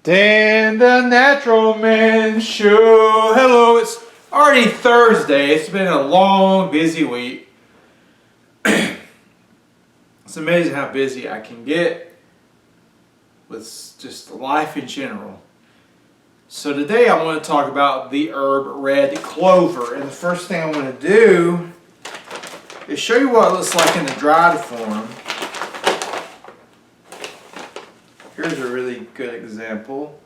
Dan the Natural Man Show. Hello, it's already Thursday. It's been a long, busy week. It's amazing how busy I can get with just life in general. So today I want to talk about the herb red clover. And the first thing I want to do is show you what it looks like in the dried form. Here's a really good example.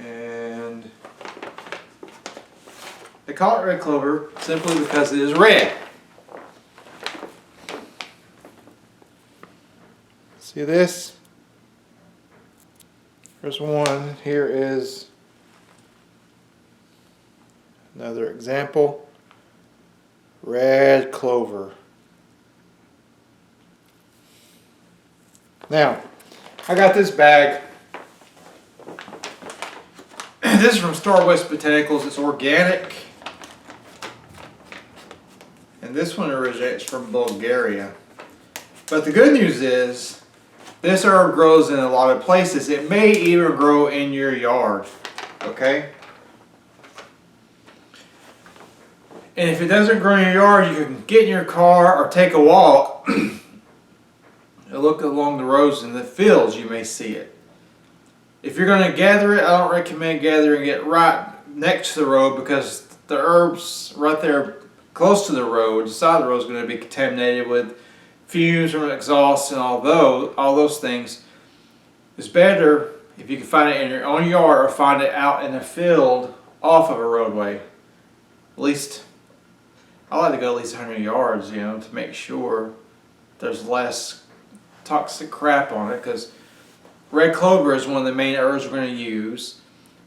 And they call it red clover simply because it is red. See this? Here's one. Here is another example. Red clover. Now, I got this bag. This is from Star West Botanicals. It's organic. And this one originates from Bulgaria. But the good news is, this herb grows in a lot of places. It may even grow in your yard. Okay? And if it doesn't grow in your yard, you can get in your car or take a walk and look along the roads and the fields. You may see it. If you're going to gather it, I don't recommend gathering it right next to the road, because the herbs right there close to the road, the side of the road, is going to be contaminated with fumes from exhaust and all those things. It's better if you can find it in your own yard or find it out in a field off of a roadway. At least, I like to go at least 100 yards, to make sure there's less toxic crap on it, because red clover is one of the main herbs we're going to use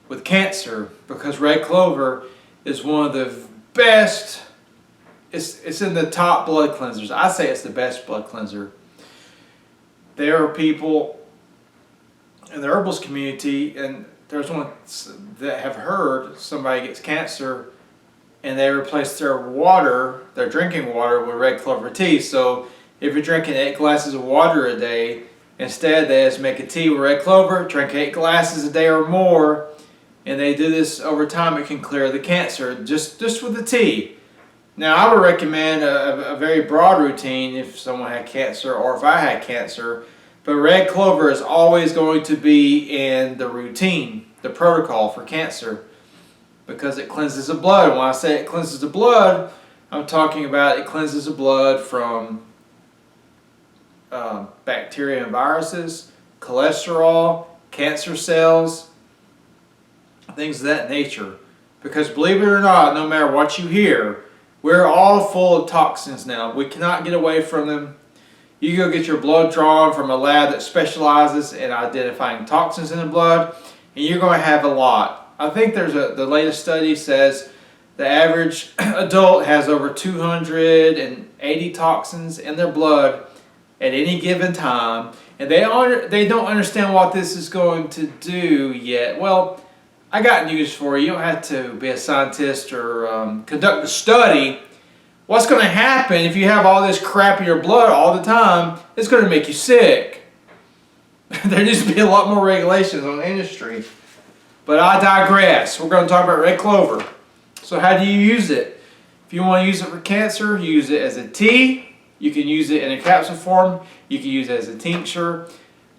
with cancer, because red clover is one of the best. It's in the top blood cleansers. I say it's the best blood cleanser. There are people in the herbalist community, and there's ones that have heard somebody gets cancer and they replace their water, their drinking water, with red clover tea. So if you're drinking 8 glasses of water a day, instead they just make a tea with red clover, drink 8 glasses a day or more, and they do this over time. It can clear the cancer just with the tea. Now, I would recommend a very broad routine if someone had cancer or if I had cancer, but red clover is always going to be in the routine, the protocol for cancer, because it cleanses the blood. When I say it cleanses the blood, I'm talking about it cleanses the blood from bacteria and viruses, cholesterol, cancer cells, things of that nature. Because believe it or not, no matter what you hear, we're all full of toxins now. We cannot get away from them. You go get your blood drawn from a lab that specializes in identifying toxins in the blood, and you're going to have a lot. I think the latest study says the average adult has over 280 toxins in their blood at any given time, and they don't understand what this is going to do yet. Well, I got news for you. You don't have to be a scientist or conduct a study. What's going to happen if you have all this crap in your blood all the time? It's going to make you sick. There needs to be a lot more regulations on the industry. But I digress. We're going to talk about red clover. So how do you use it? If you want to use it for cancer, use it as a tea. You can use it in a capsule form. You can use it as a tincture.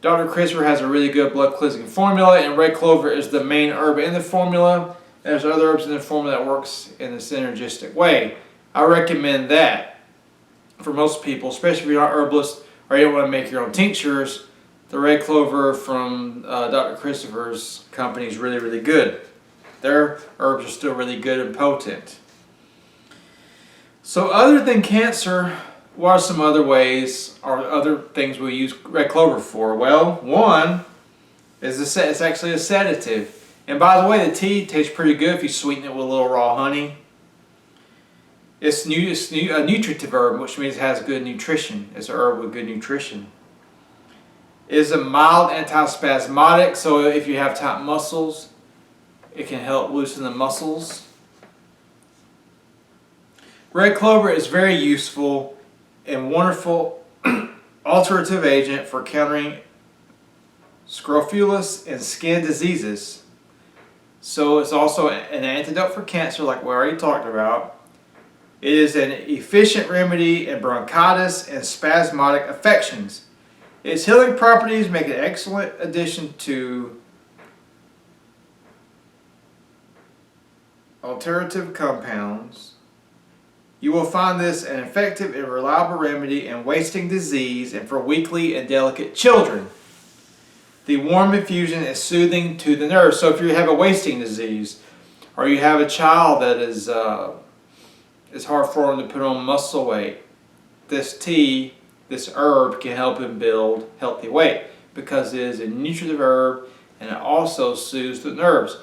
Dr. Christopher has a really good blood cleansing formula, and red clover is the main herb in the formula. There's other herbs in the formula that works in a synergistic way. I recommend that for most people, especially if you're not herbalist or you don't want to make your own tinctures. The red clover from Dr. Christopher's company is really, really good. Their herbs are still really good and potent. So other than cancer, what are some other ways or other things we use red clover for? Well, one is it's actually a sedative. And by the way, the tea tastes pretty good if you sweeten it with a little raw honey. It's a nutritive herb, which means it has good nutrition. It's an herb with good nutrition. It is a mild antispasmodic, so if you have tight muscles, it can help loosen the muscles. Red clover is very useful and wonderful alterative agent for countering scrofulous and skin diseases. So it's also an antidote for cancer, like we already talked about. It is an efficient remedy in bronchitis and spasmodic affections. Its healing properties make it an excellent addition to alternative compounds. You will find this an effective and reliable remedy in wasting disease and for weakly and delicate children. The warm infusion is soothing to the nerves. So if you have a wasting disease, or you have a child that is it's hard for them to put on muscle weight, this tea, this herb can help him build healthy weight because it is a nutritive herb and it also soothes the nerves.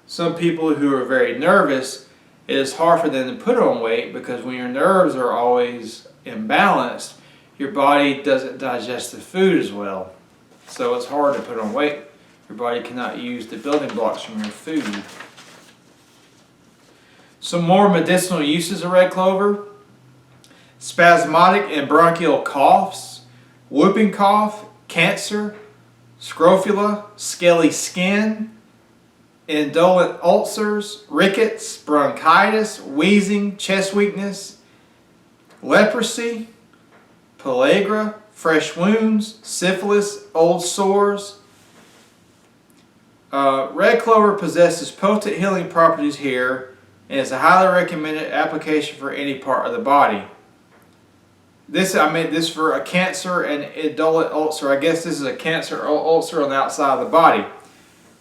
Some people who are very nervous, it is hard for them to put on weight because when your nerves are always imbalanced, your body doesn't digest the food as well. So it's hard to put on weight. Your body cannot use the building blocks from your food. Some more medicinal uses of red clover: spasmodic and bronchial coughs, whooping cough, cancer, scrofula, scaly skin, indolent ulcers, rickets, bronchitis, wheezing, chest weakness, leprosy, pellagra, fresh wounds, syphilis, old sores. Red clover possesses potent healing properties here and is a highly recommended application for any part of the body. This for a cancer and indolent ulcer. I guess this is a cancer ulcer on the outside of the body.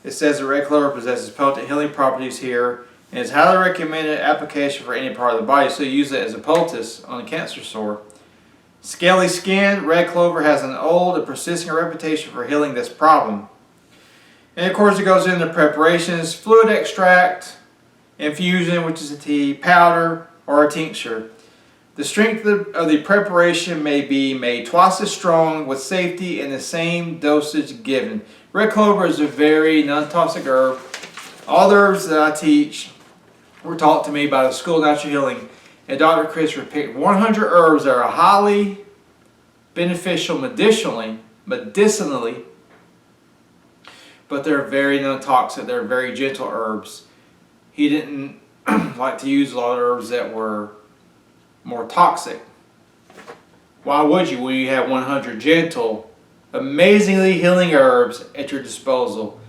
It says that red clover possesses potent healing properties here and is highly recommended application for any part of the body. So you use it as a poultice on a cancer sore. Scaly skin, red clover has an old and persistent reputation for healing this problem. And of course it goes into preparations: fluid extract, infusion, which is a tea, powder, or a tincture. The strength of the preparation may be made twice as strong with safety in the same dosage given. Red clover is a very non-toxic herb. All the herbs that I teach were taught to me by the School of Natural Healing, and Dr. Chris picked 100 herbs that are highly beneficial medicinally, but they're very non-toxic. They're very gentle herbs. He didn't like to use a lot of herbs that were more toxic. Why would you when you have 100 gentle, amazingly healing herbs at your disposal?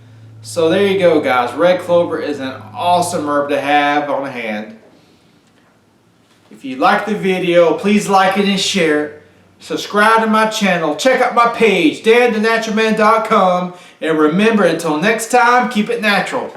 So there you go, guys. Red clover is an awesome herb to have on hand. If you like the video, please like it and share it. Subscribe to my channel. Check out my page, danthenaturalman.com. And remember, until next time, keep it natural.